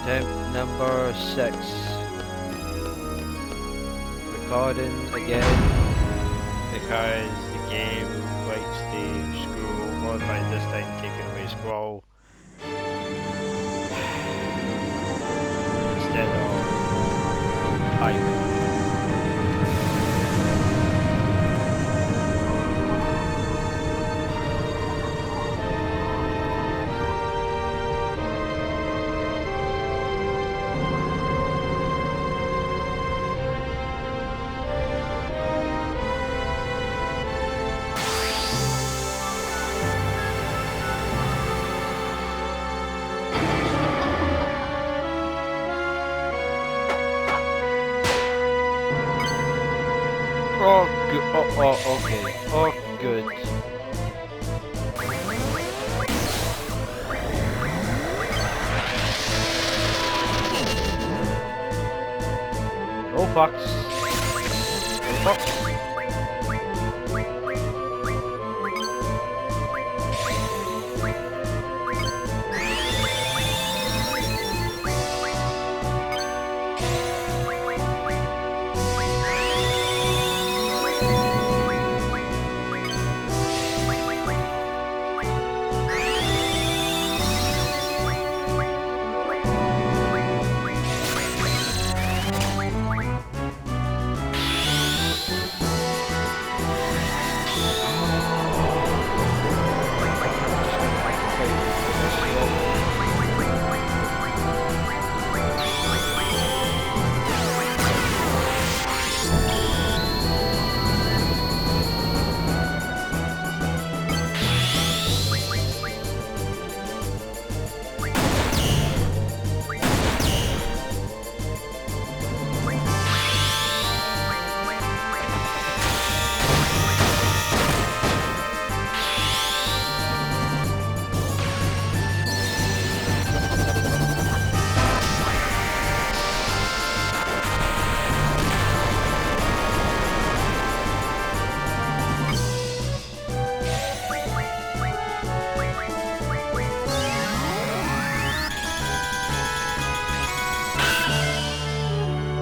Attempt number 6. Recording again because the game likes to scroll over by this time taking away scroll instead of type. Oh, good. Oh, okay. Oh, good. Oh, fucks. Oh, fucks.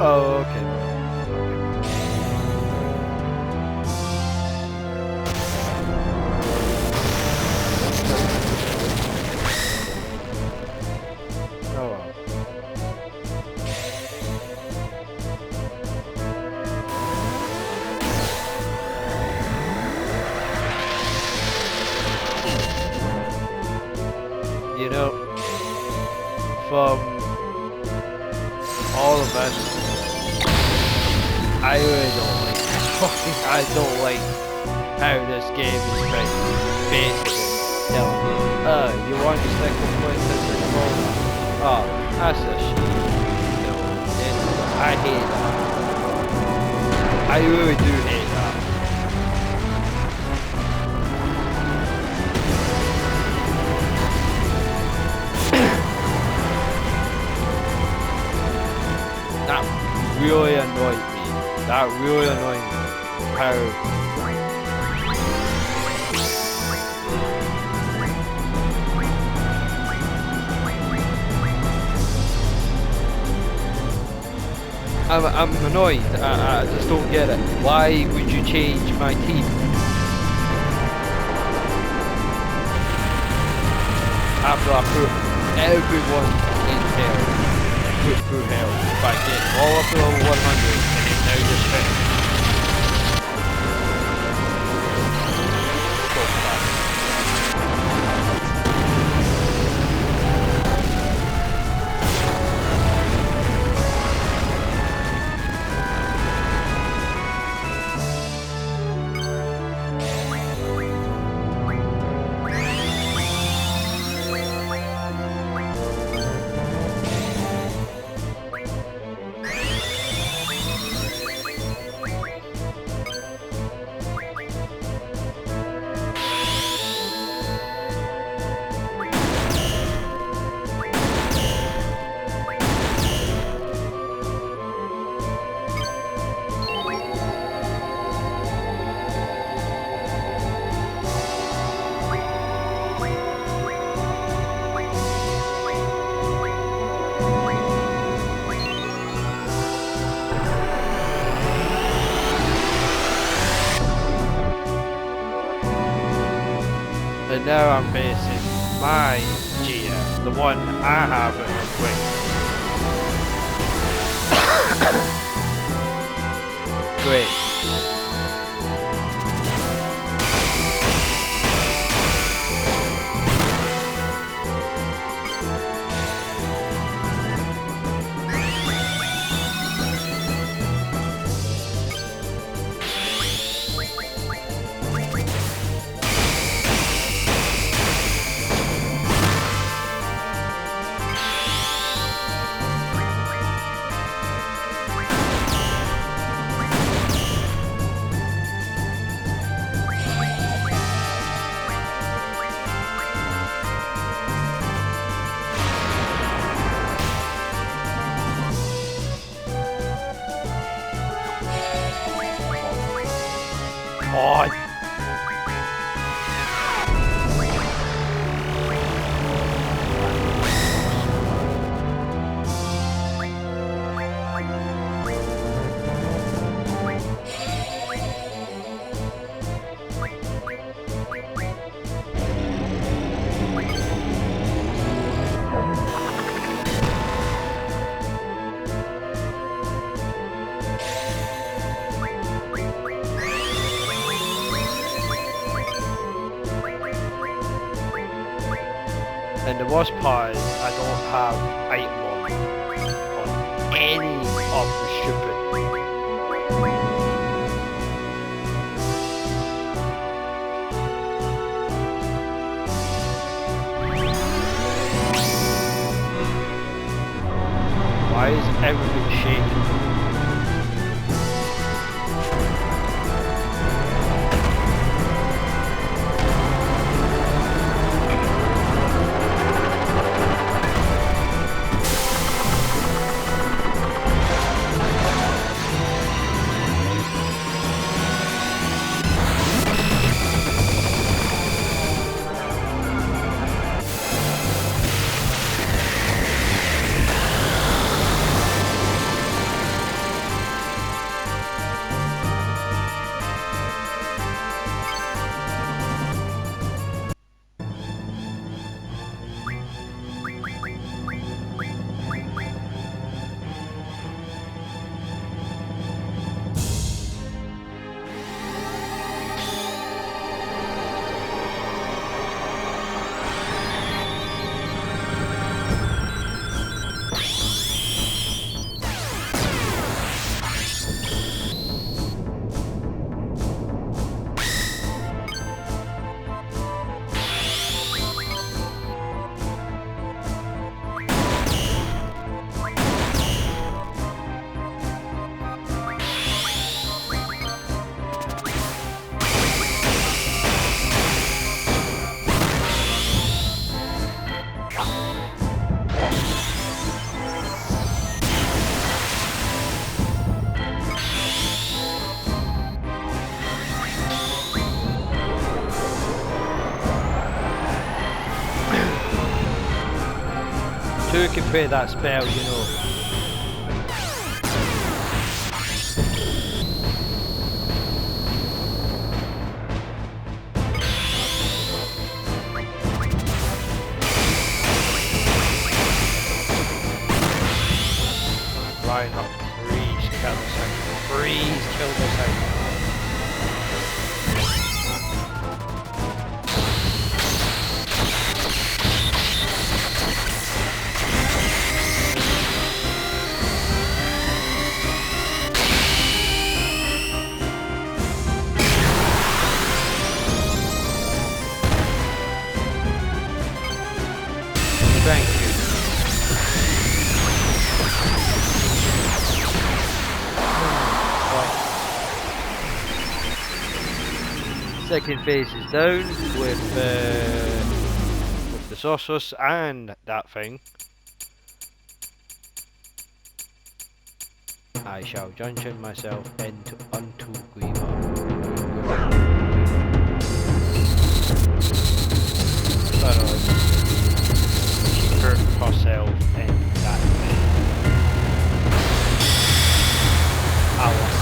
Oh, okay. Oh well. You know, from all of us, I really don't like I don't like how this game is trying to basically tell me, you want to stick with this controller? Oh, that's a shame. No, I hate that. I really do hate that. That really annoyed me. That really annoyed me. How I'm annoyed. I just don't get it. Why would you change my team? After I put everyone in hell, put through hell by getting all up to level 100 and then now just finished. So bad. And now I'm facing my GM, the one I have at the wing. Great. Oh. And the worst part is I don't have item on any of the stupid. Why is everything shaking? Two can play that spell, you know. Line up, freeze, kill this thing. Freeze, kill this thing. Thank you. Second phase is down with the sorceress and that thing. I shall junction myself into unto Grima. She hurt herself in that thing. I want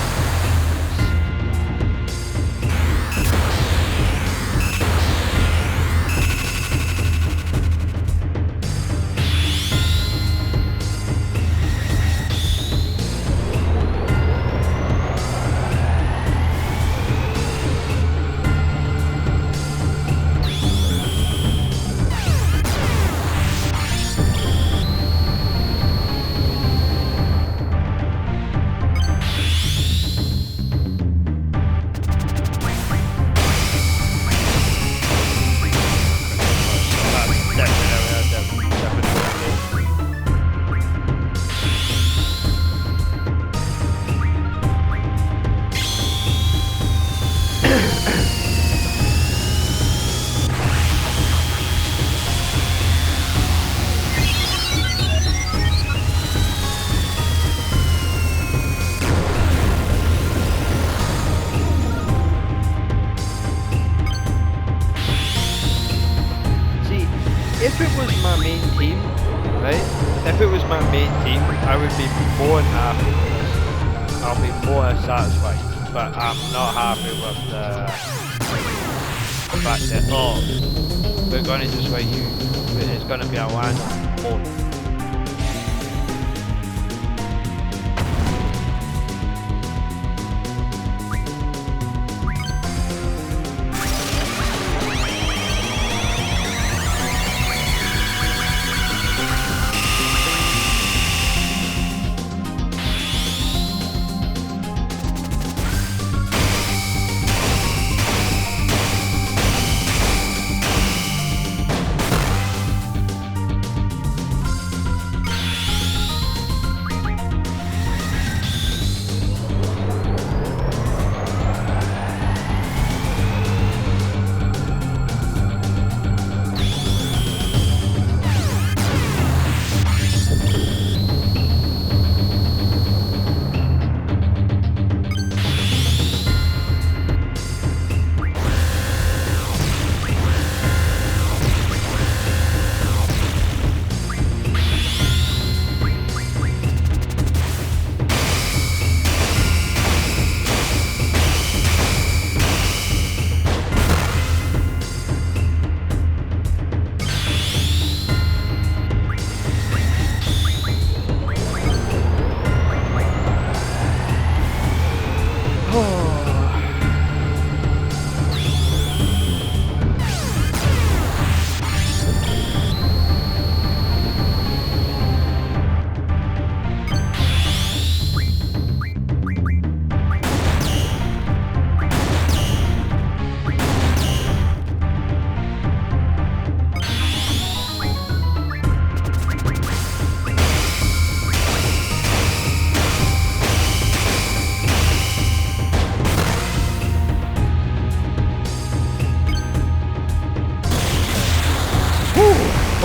if it was my main team, I would be more than happy with this. I'll be more satisfied. But I'm not happy with the fact that, oh, we're going to just fight you. It's going to be a land mode.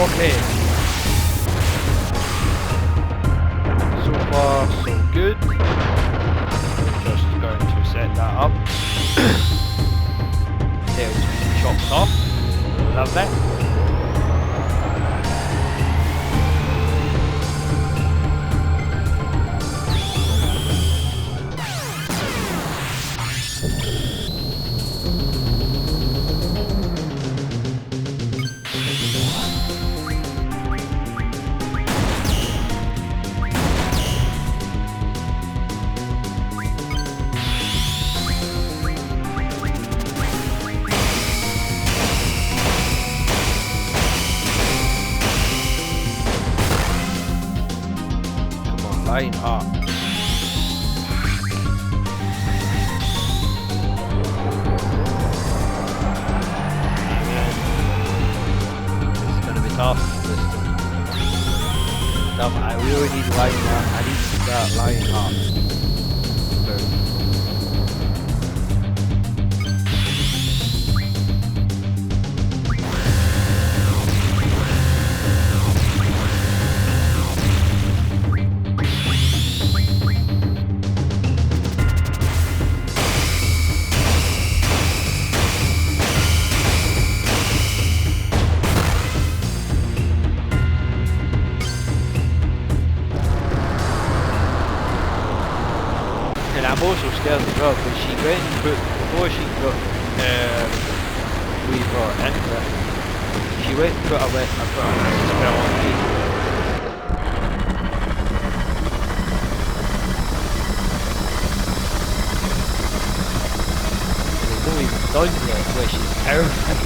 Okay. So far, so good. Just going to set that up. Tails being chopped off. Love that. Line up. This is gonna be tough. I really need line up. I need to start line up. And I'm also scared as well because she went and put, before she got Weaver into it, she went and put a spell on me. And it's not even done yet, which is terrifying.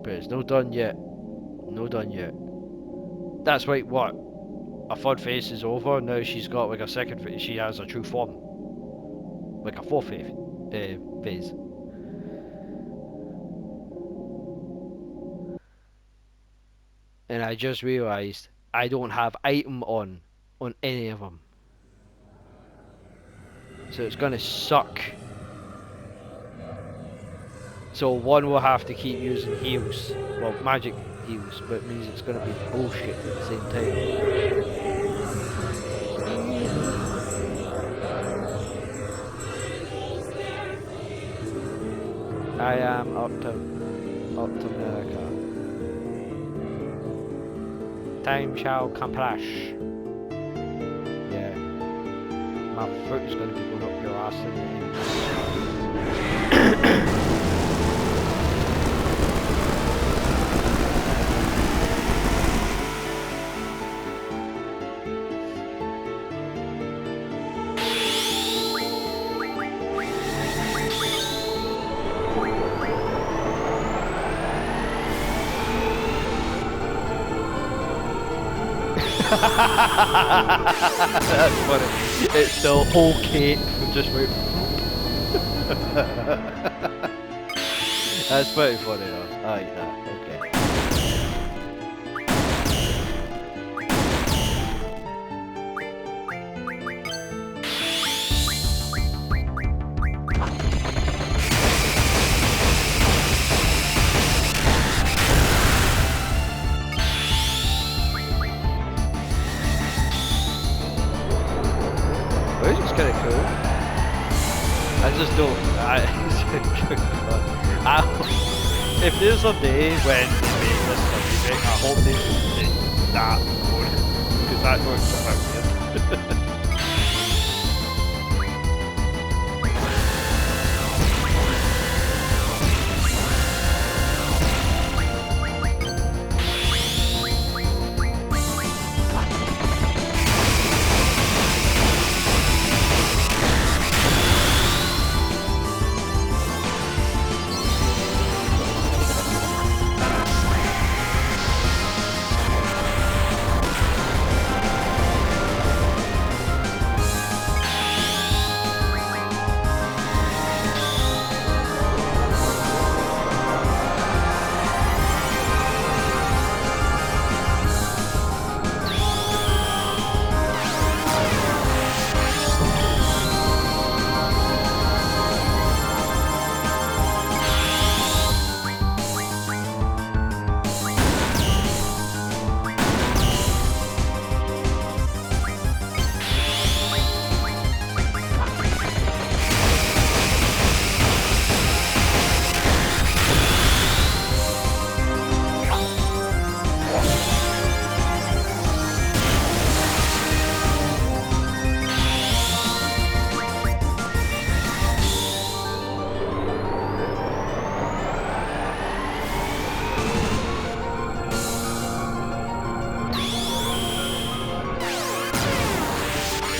But it's no done yet. No done yet. That's like what? A third phase is over. Now she's got like a second phase. She has a true form. Like a fourth phase. And I just realised I don't have item on any of them. So it's gonna suck. So one will have to keep using heals. Well, magic heals, but it means it's gonna be bullshit at the same time. Sam up to America. Time shall accomplish. Yeah. My foot's gonna be going up your ass in the That's funny. It's the whole cape just went. That's pretty funny though. I like that. Okay. This is kind of cool. I just don't. If there's a day when they make this remake, I hope they make that one because that looks so weird.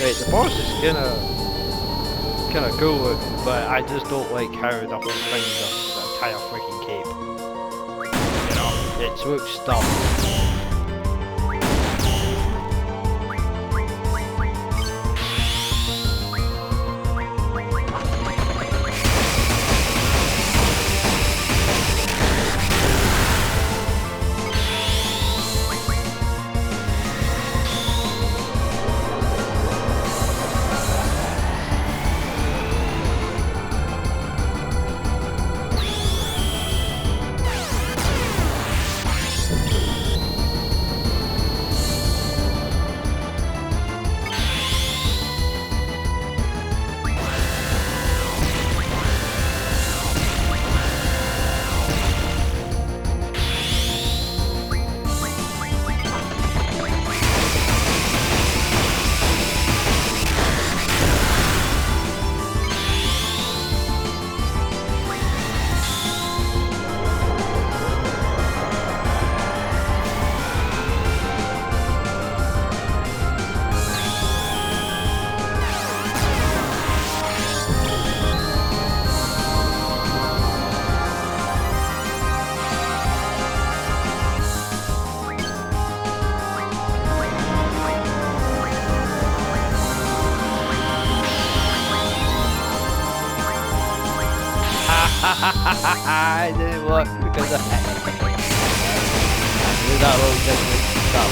Right, the boss is kinda cool looking, but I just don't like how the whole thing's the entire freaking cape. You know, it looks dumb. I didn't work because I knew that little different stuff.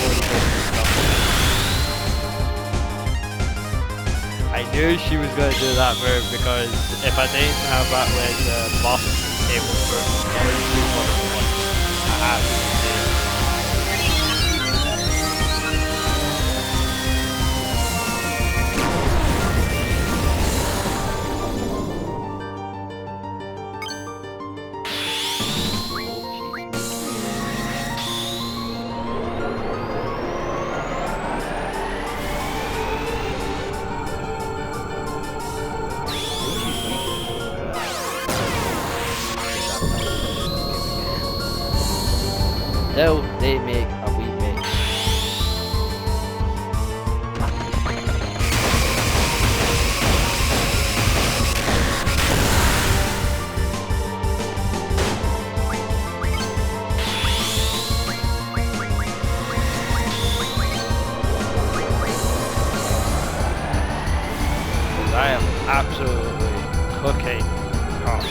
I knew she was going to do that move because if I didn't have that red buff, it would work. I have to do it. till they make a wee mess. I am absolutely cooking hot.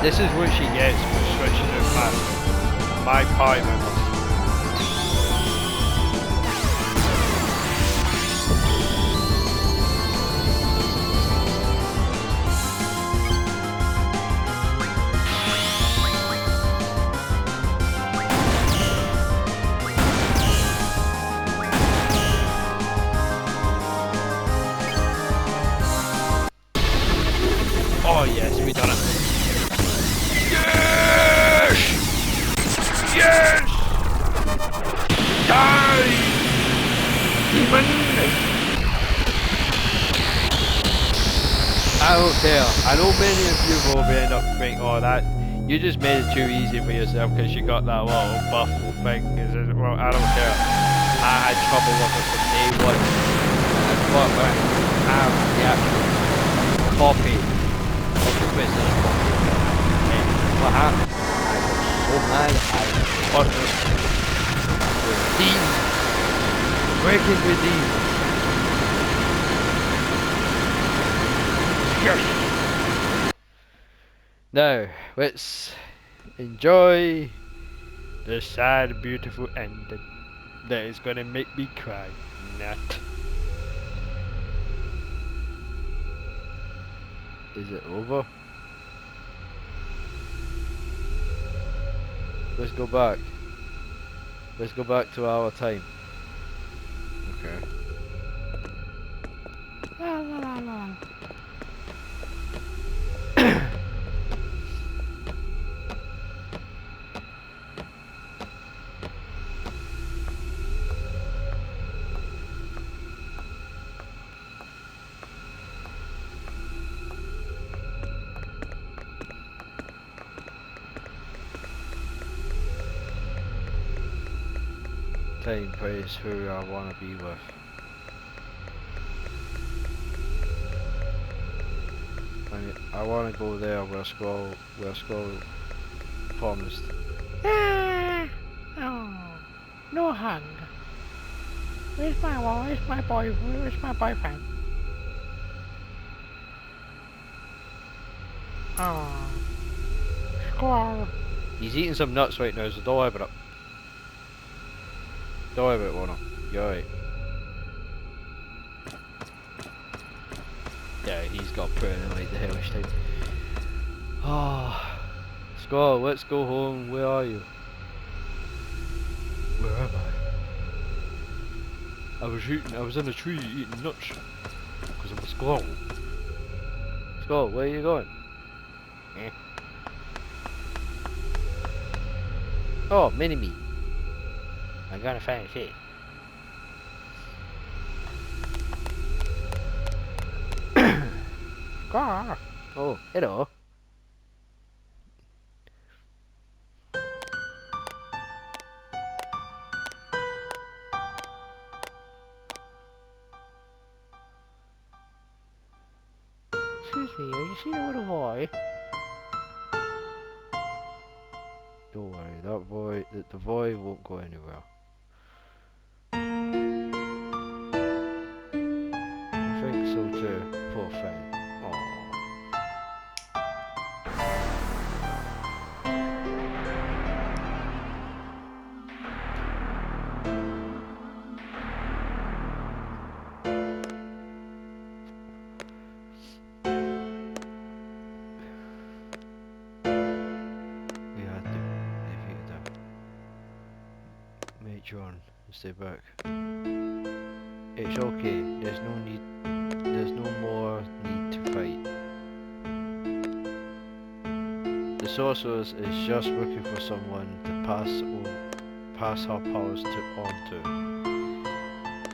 This is what she gets for switching her past my pie members. Oh yes, we done it. Yes! Yes! Die! Demon! I don't care. I know many of you will end up thinking, oh that, you just made it too easy for yourself because you got that little buff thing. Well, I don't care. I had trouble with it from day one. I thought I have the actual copy of the Twisted copy. And what happened? I got so mad I partnered with these. Working with these. Yes! Now, let's enjoy the sad, beautiful ending that is gonna make me cry. Not. Is it over? Let's go back. Let's go back to our time. Okay. La la la la. find place who I want to be with. I want to go there where Squall promised. Ah, oh, no hug. Where's my boyfriend? Oh, Squall. He's eating some nuts right now, so don't worry about it. Don't worry about it, Warner. You're alright. Yeah, he's got put in like the hellish time. Ah, Squall, let's go home. Where are you? Where am I? I was in a tree eating nuts. Because I'm a squirrel. Squall, where are you going? Eh? Oh, mini-me. I'm gonna find it. Squall. Oh, hello. Excuse me, are you seeing a little boy? Don't worry, the boy won't go anywhere. I think so too. Poor thing. Aww. We had to defeat them. Mate John, stay back. It's okay. There's no more need to fight. The sorceress is just looking for someone to pass her powers on to.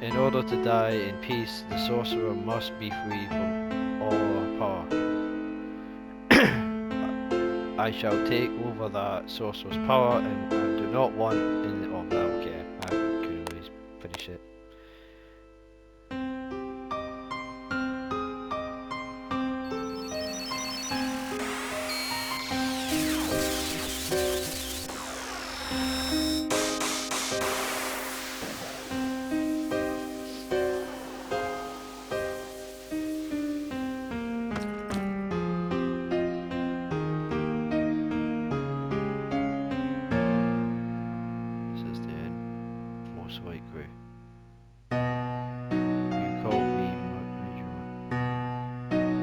In order to die in peace, the sorcerer must be free from all her power. I shall take over that sorcerer's power, and I do not want in. Oh, okay. I could always finish it. Most likely. You called me Major.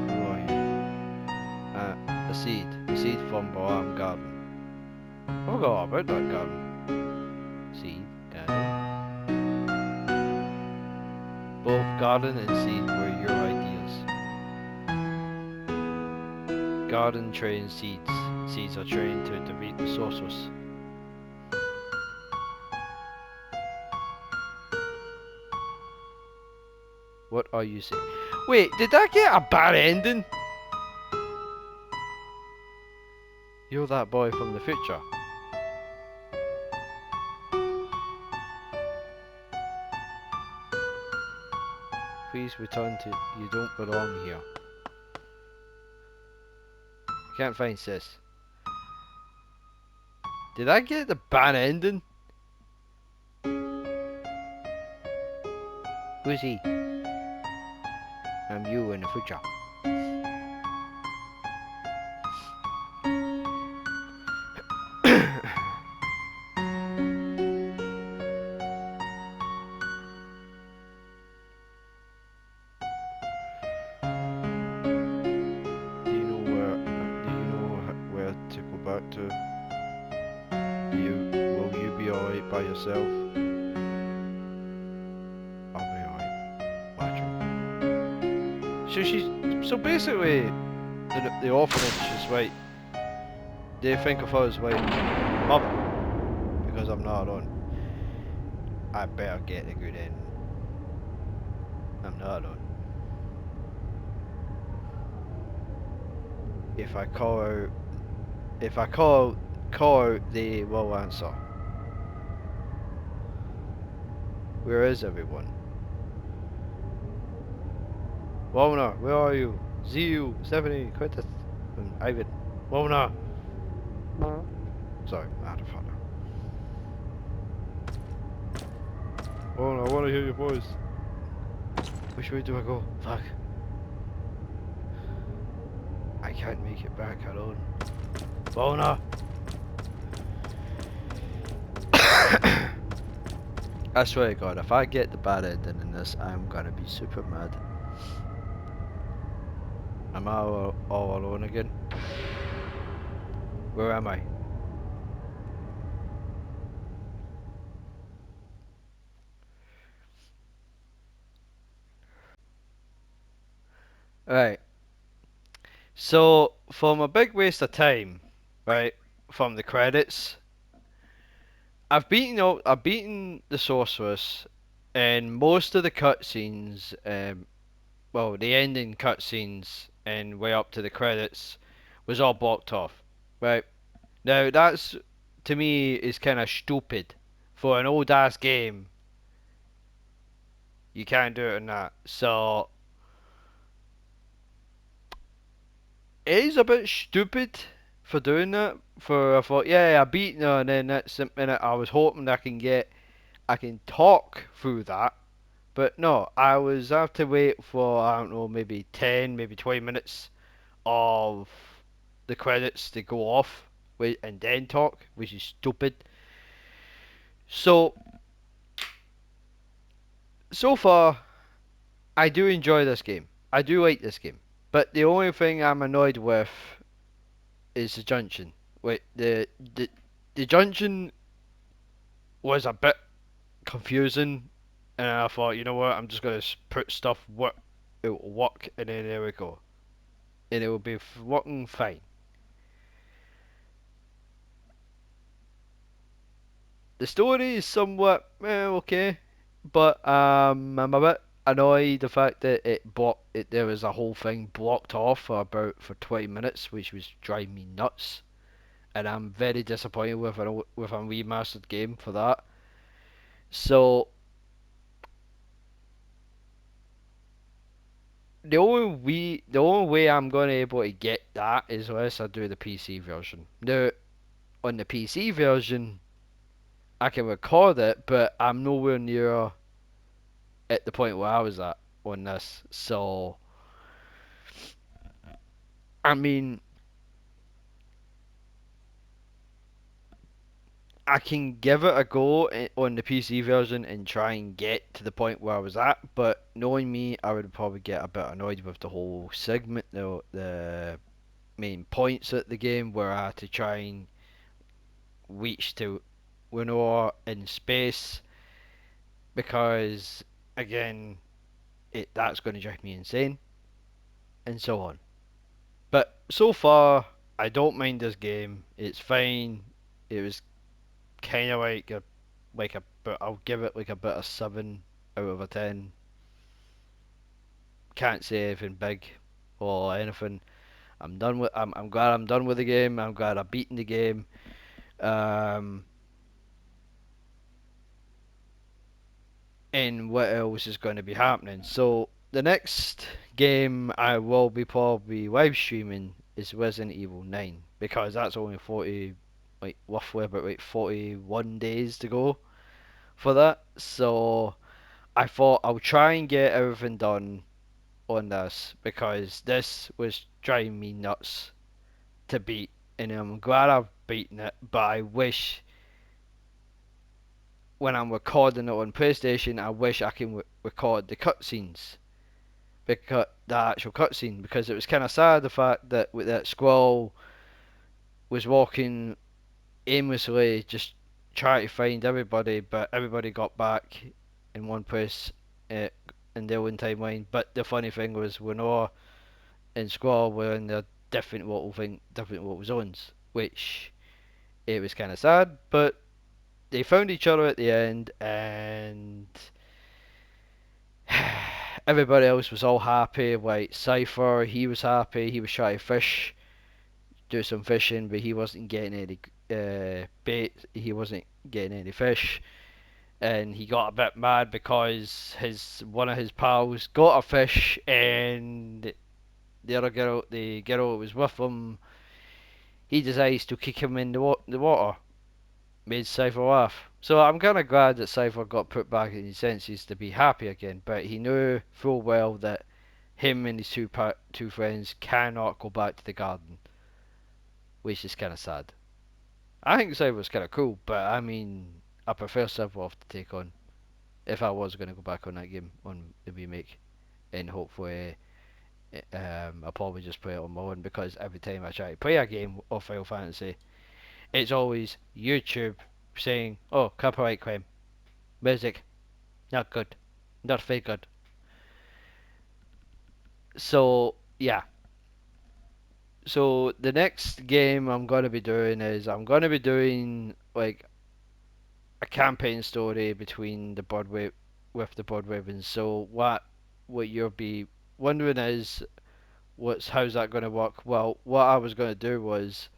Who are you? A seed from Balam Garden. Oh god, about that garden. Seed, garden. Both garden and seed were your ideas. Garden trains seeds. Seeds are trained to defeat the sorceress. What are you saying? Wait, did that get a bad ending? You're that boy from the future. Please return to... You don't belong here. I can't find sis. Did I get the bad ending? Who's he? I'm you in the future. Do you know where to go back to? Will you be alright by yourself? I'll be alright. Watch. So basically, the orphanage is right. They think of us like mother, because I'm not alone. I better get a good end. I'm not alone. If I call out, they will answer. Where is everyone? Wona, where are you? Ziu, Stephanie, Quintus, and Ivan. Wona! Sorry, I had a fun. Wona, I wanna hear your voice. Which way do I go? Fuck. I can't make it back alone. Wona! I swear to God, if I get the bad ending in this, I'm gonna be super mad. Am I all alone again? Where am I? Right. So, from a big waste of time, right, from the credits, I've beaten the sorceress, and most of the cutscenes, well, the ending cutscenes and way up to the credits was all blocked off, right? Now that's to me is kind of stupid for an old ass game. You can't do it in that, so it is a bit stupid for doing that. For I thought, yeah, I beat her, and then that's something that I was hoping I can talk through that. But no, I was I have to wait for I don't know maybe 10, maybe 20 minutes of the credits to go off and then talk, which is stupid. So so far, I do enjoy this game. I do like this game, but the only thing I'm annoyed with is the junction. Wait, the junction was a bit confusing, and I thought, you know what, I'm just gonna put stuff what it will work, and then there we go, and it will be working fine. The story is somewhat okay, but I'm a bit annoyed the fact that there was a whole thing blocked off for 20 minutes, which was driving me nuts, and I'm very disappointed with a remastered game for that. So the only way I'm gonna able to get that is unless I do the PC version. Now on the PC version, I can record it, but I'm nowhere near at the point where I was at on this. So I mean, I can give it a go on the PC version and try and get to the point where I was at, but knowing me, I would probably get a bit annoyed with the whole segment, the main points at the game where I had to try and reach to Winnow in space because, again, that's going to drive me insane and so on. But so far, I don't mind this game. It's fine. It was kind of but I'll give it like a bit of 7 out of 10. Can't say anything big or anything. I'm glad I'm done with the game. I'm glad I've beaten the game. Um, and what else is going to be happening? So the next game I will be probably live streaming is Resident Evil 9 because that's only 40, like roughly about like 41 days to go for that. So I thought I'll try and get everything done on this because this was driving me nuts to beat, and I'm glad I've beaten it. But I wish when I'm recording it on PlayStation, I wish I can record the cutscenes, because the actual cutscene, because it was kind of sad the fact that with that Squall was walking aimlessly, just trying to find everybody, but everybody got back in one place uh, in their own timeline. But the funny thing was, Winnow and Squall were in their different little zones, which it was kind of sad, but they found each other at the end, and everybody else was all happy. Like Cypher, he was happy. He was trying to do some fishing, but he wasn't getting any bait. He wasn't getting any fish. and he got a bit mad because his one of his pals got a fish, and the girl that was with him, he decides to kick him in the water. Made Cypher laugh. So I'm kind of glad that Cypher got put back in his senses to be happy again, but he knew full well that him and his two friends cannot go back to the garden, which is kind of sad. I think Cypher's kind of cool, but I mean, I prefer Cypher off to take on if I was going to go back on that game on the remake, and hopefully I'll probably just play it on my own, because every time I try to play a game of Final Fantasy, it's always YouTube saying, "Oh, copyright claim, music not good, not very good." So yeah. So the next game I'm gonna be doing is I'm gonna be doing like a campaign story between the with the Blood Ravens. So what you'll be wondering is what's how's that gonna work? Well, what I was gonna do was,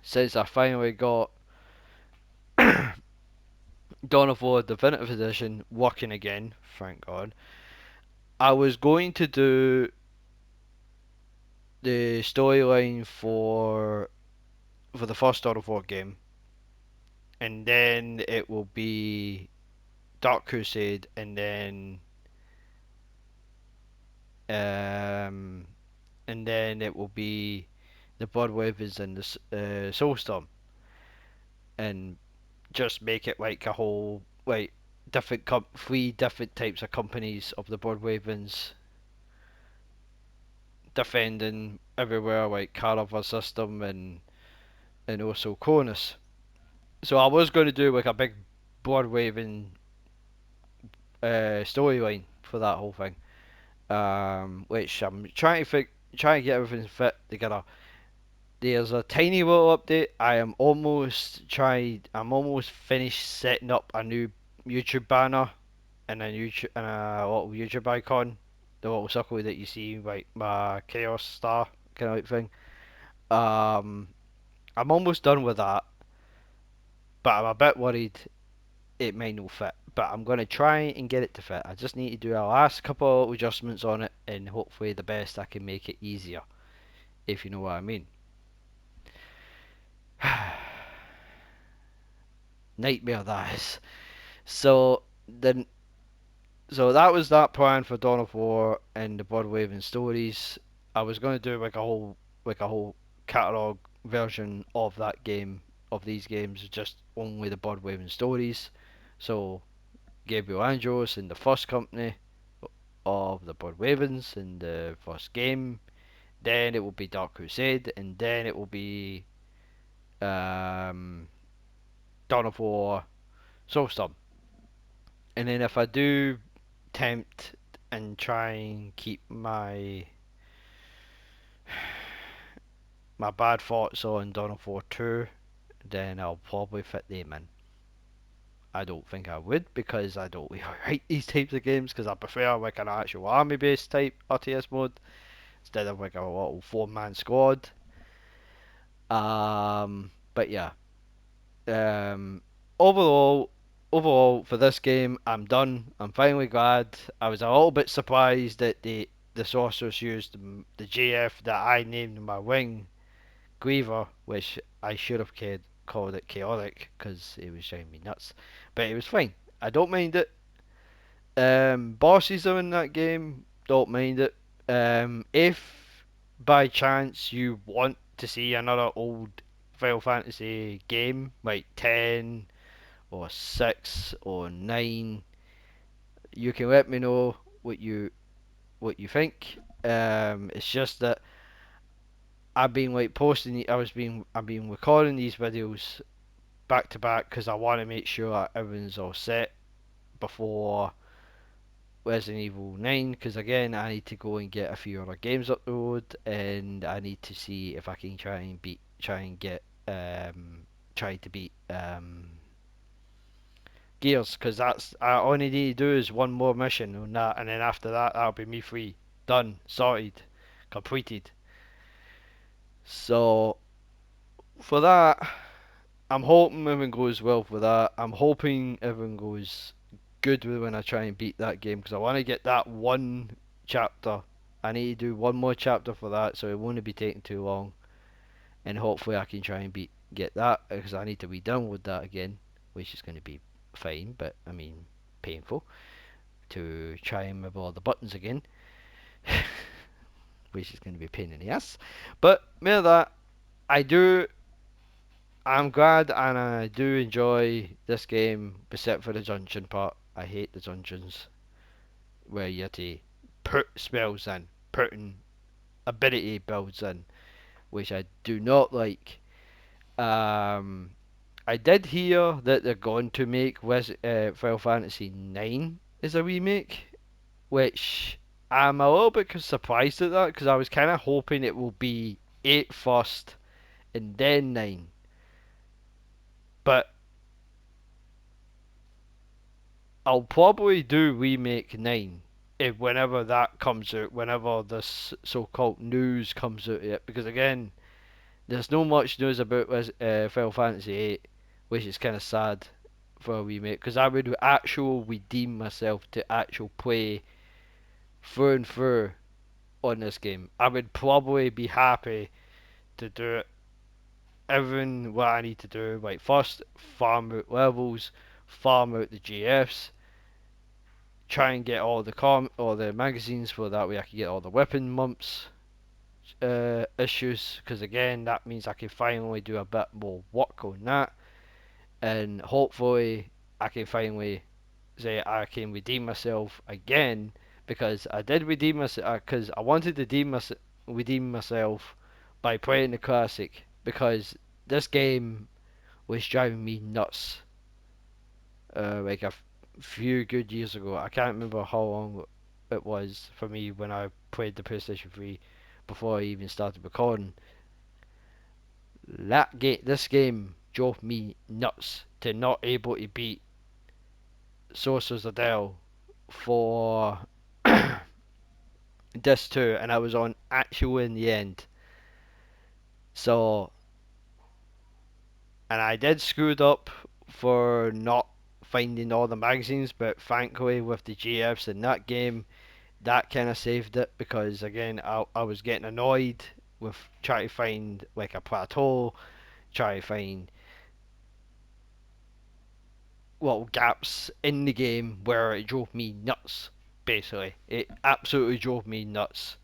since I finally got Dawn of War Definitive Edition working again, thank God, I was going to do the storyline for the first Dawn of War game, and then it will be Dark Crusade, um, and then it will be the Blood Ravens and the Soulstorm, and just make it like a whole like three different types of companies of the Blood Ravens defending everywhere, like Caraver system and also Cronus. So I was going to do like a big Blood Raven storyline for that whole thing, which I'm trying to get everything fit together. There's a tiny little update. I'm almost finished setting up a new YouTube banner and a little YouTube icon, the little circle that you see, like my Chaos Star kind of like thing. Um, I'm almost done with that, but I'm a bit worried it may not fit. But I'm gonna try and get it to fit. I just need to do a last couple of adjustments on it, and hopefully the best I can make it easier, if you know what I mean. Nightmare that is. So then, so that was that plan for Dawn of War and the Bloodwaving stories. I was going to do like a whole catalog version of that game, of these games, just only the Bloodwaving stories. So Gabriel Andros in the first company of the Bloodwavens in the first game. Then it will be Dark Crusade, and then it will be um, Dawn of War Soulstorm. And then if I do tempt and try and keep my bad thoughts on Dawn of War 2, then I'll probably fit them in. I don't think I would, because I don't really write these types of games, because I prefer like an actual army based type RTS mode instead of like a little 4-man squad. But yeah, um, overall, overall for this game, I'm done. I'm finally glad. I was a little bit surprised that the sorceress used the GF that I named my wing, Griever, which I should have called it Chaotic, because it was driving me nuts. But it was fine. I don't mind it. Bosses are in that game. Don't mind it. If by chance you want to see another old Final Fantasy game like 10 or 6 or 9, you can let me know what you think. It's just that I've been recording these videos back to back, because I want to make sure that everything's all set before Resident Evil 9, because again I need to go and get a few other games up the road, and I need to see if I can try and get try to beat Gears, because that's I all I need to do is one more mission on that, and then after that that'll be me free, done, sorted, completed. So for that, I'm hoping everything goes well for that. I'm hoping everything goes good with when I try and beat that game because I want to get that one chapter. I need to do one more chapter for that, so it won't be taking too long, and hopefully I can try and get that because I need to re-download that again, which is going to be fine, but I mean painful to try and remember all the buttons again, which is going to be a pain in the ass. But more of that, I do. I'm glad and I do enjoy this game, except for the dungeon part. I hate the dungeons where you have to put spells in, putting ability builds in, which I do not like. Um, I did hear that they're going to make Final Fantasy IX as a remake, which I'm a little bit surprised at that because I was kind of hoping it will be 8 first and then 9. But I'll probably do remake 9 if whenever that comes out, whenever this so-called news comes out yet, because again, there's no much news about Final Fantasy VIII, which is kind of sad for a remake, because I would actually redeem myself to actual play through and through on this game. I would probably be happy to do everything what I need to do. Like first, farm out levels, farm out the GFs, try and get all the magazines for that way I can get all the weapon mumps issues, because again that means I can finally do a bit more work on that, and hopefully I can finally say I can redeem myself again, because I did redeem myself because I wanted to redeem myself by playing the classic, because this game was driving me nuts like few good years ago. I can't remember how long it was for me when I played the PlayStation 3 before I even started recording. This game drove me nuts to not able to beat Sorcerer's Adele for this too, and I was on actual in the end. So, and I did screwed up for not finding all the magazines, but thankfully with the GFs in that game, that kind of saved it, because again I was getting annoyed with trying to find like a plateau, trying to find little gaps in the game where it drove me nuts. Basically, it absolutely drove me nuts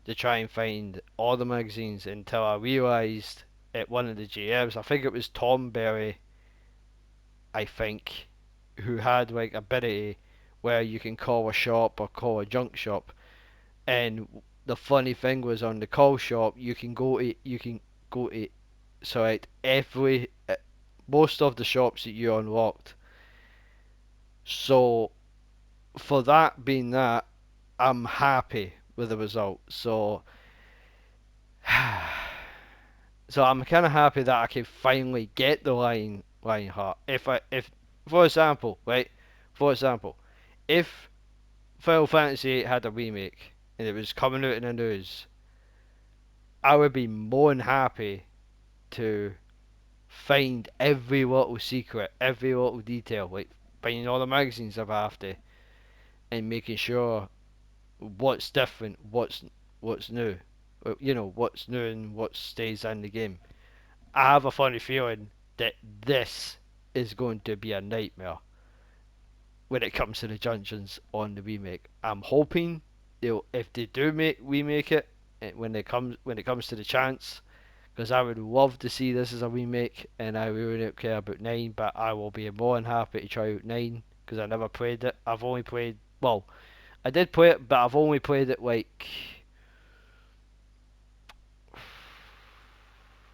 to try and find all the magazines until I realised at one of the GMs, I think it was Tom Berry, I think, who had like ability where you can call a shop or call a junk shop, and the funny thing was on the call shop you can go to select every most of the shops that you unlocked. So for that being that, I'm happy with the result. So so I'm kind of happy that I can finally get the Lion Heart. If for example, right, for example, if Final Fantasy VIII had a remake and it was coming out in the news, I would be more than happy to find every little secret, every little detail, like finding all the magazines if I have to, and making sure what's different, what's new, what's new and what stays in the game. I have a funny feeling that this is going to be a nightmare when it comes to the dungeons on the remake. I'm hoping if they do remake it, when it comes to the chance, because I would love to see this as a remake, and I really don't care about 9, but I will be more than happy to try out 9 because I never played it. I've only played, well, I did play it, but I've only played it like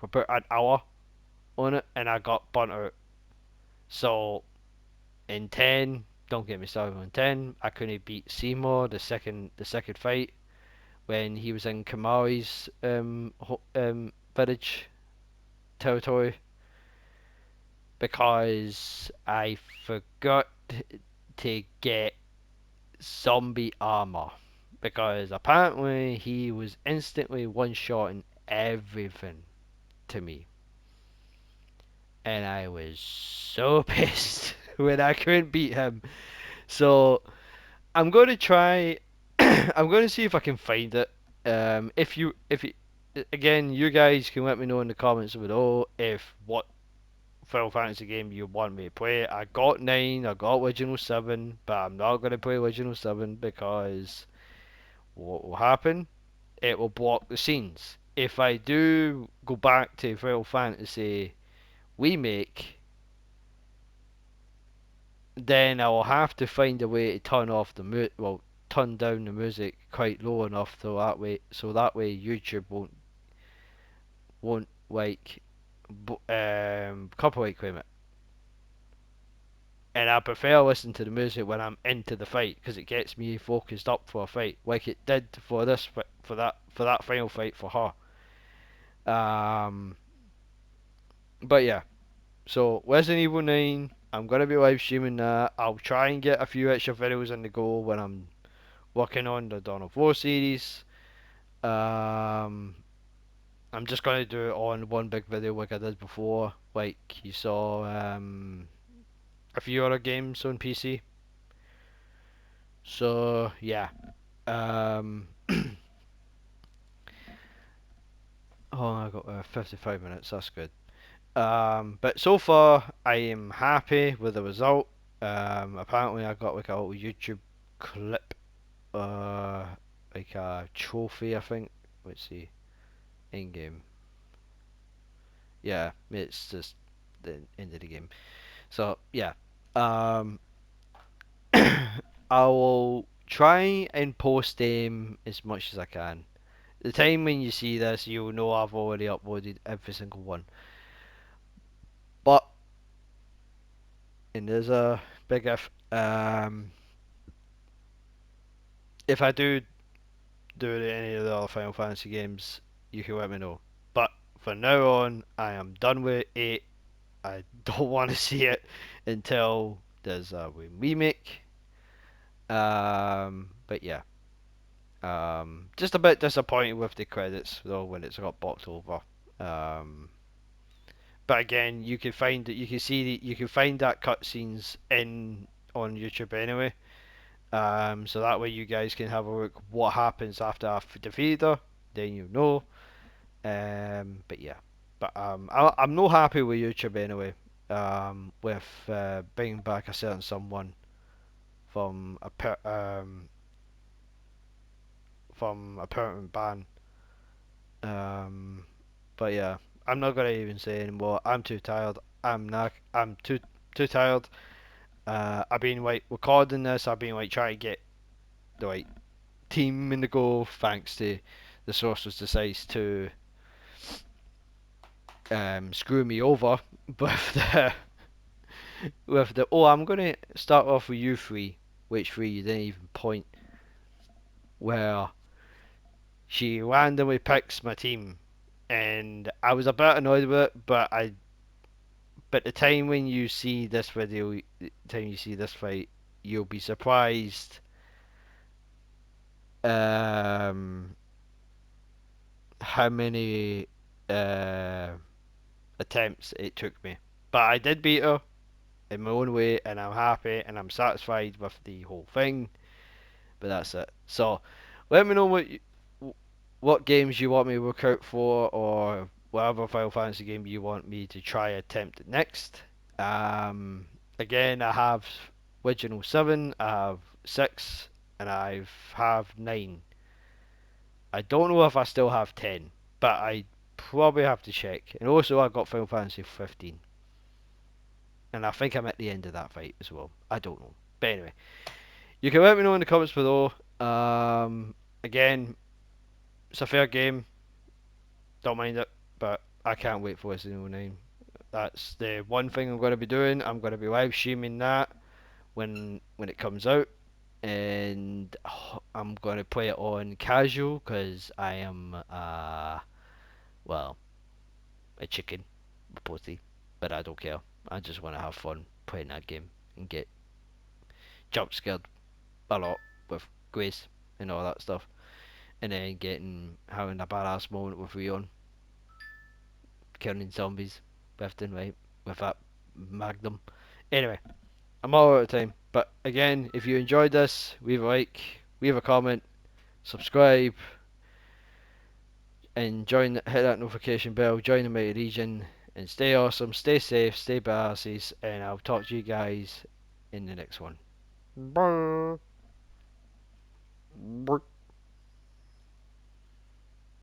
about an hour on it, and I got burnt out. So in 10, don't get me started on 10. I couldn't beat Seymour the second fight when he was in Kamari's village territory, because I forgot to get zombie armor, because apparently he was instantly one-shotting everything to me, and I was so pissed when I couldn't beat him. So I'm going to try. I'm going to see if I can find it. If you, again, you guys can let me know in the comments below if what Final Fantasy game you want me to play. I got 9, I got Original 7, but I'm not going to play Original 7 because what will happen? It will block the scenes. If I do go back to Final Fantasy Remake, then I will have to find a way to turn off the turn down the music quite low enough so that way YouTube won't like copyright claim it. And I prefer listening to the music when I'm into the fight because it gets me focused up for a fight, like it did for that final fight for her. But yeah, so Resident Evil 9, I'm gonna be live streaming that. I'll try and get a few extra videos in the go when I'm working on the Dawn of War series. Um, I'm just gonna do it on one big video like I did before, like you saw a few other games on PC. So yeah, um, oh, I got 55 minutes. That's good. But so far, I am happy with the result. Apparently, I got like a little YouTube clip, uh, like a trophy, I think. Let's see, in game. Yeah, it's just the end of the game. So yeah, um, I will try and post them as much as I can. The time when you see this, you'll know I've already uploaded every single one. But and there's a big if I do any of the other Final Fantasy games, you can let me know. But for now on, I am done with 8. I don't want to see it until there's a remake. But yeah, just a bit disappointed with the credits though when it's got boxed over. Um, but again, you can find it. You can see you can find that cutscenes in on YouTube anyway. So that way you guys can have a look what happens after I've defeated her. Then you know. But yeah, I'm not happy with YouTube anyway. With bringing back a certain someone from a permanent ban. Um, but yeah, I'm not gonna even say anymore. I'm too tired. I'm too tired. I've been like recording this. I've been like trying to get the like team in the go thanks to the Sorceress decides to screw me over with the oh I'm gonna start off with you three, which three you didn't even point, where she randomly picks my team and I was a bit annoyed with it, but the time when you see this video, the time you see this fight, you'll be surprised um how many uh attempts it took me. But I did beat her in my own way, and I'm happy and I'm satisfied with the whole thing. But that's it. So let me know what games you want me to look out for, or whatever Final Fantasy game you want me to try attempt next. Um, Again, I have original 7, I have 6, and I have 9. I don't know if I still have 10, but I probably have to check. And also, I got Final Fantasy 15. And I think I'm at the end of that fight as well. I don't know. But anyway, you can let me know in the comments below. Again, it's a fair game. Don't mind it. But I can't wait for Resident Evil 9. That's the one thing I'm going to be doing. I'm going to be live streaming that when it comes out. And I'm going to play it on casual because I am, well, a chicken, a pussy. But I don't care. I just want to have fun playing that game and get jump scared a lot with Grace and all that stuff, and then having a badass moment with Rion killing zombies left and right with that Magnum. Anyway, I'm all out of time. But again, if you enjoyed this, leave a like, leave a comment, subscribe, and hit that notification bell, join the Mighty Region, and stay awesome, stay safe, stay badasses, and I'll talk to you guys in the next one. Brr. Brr.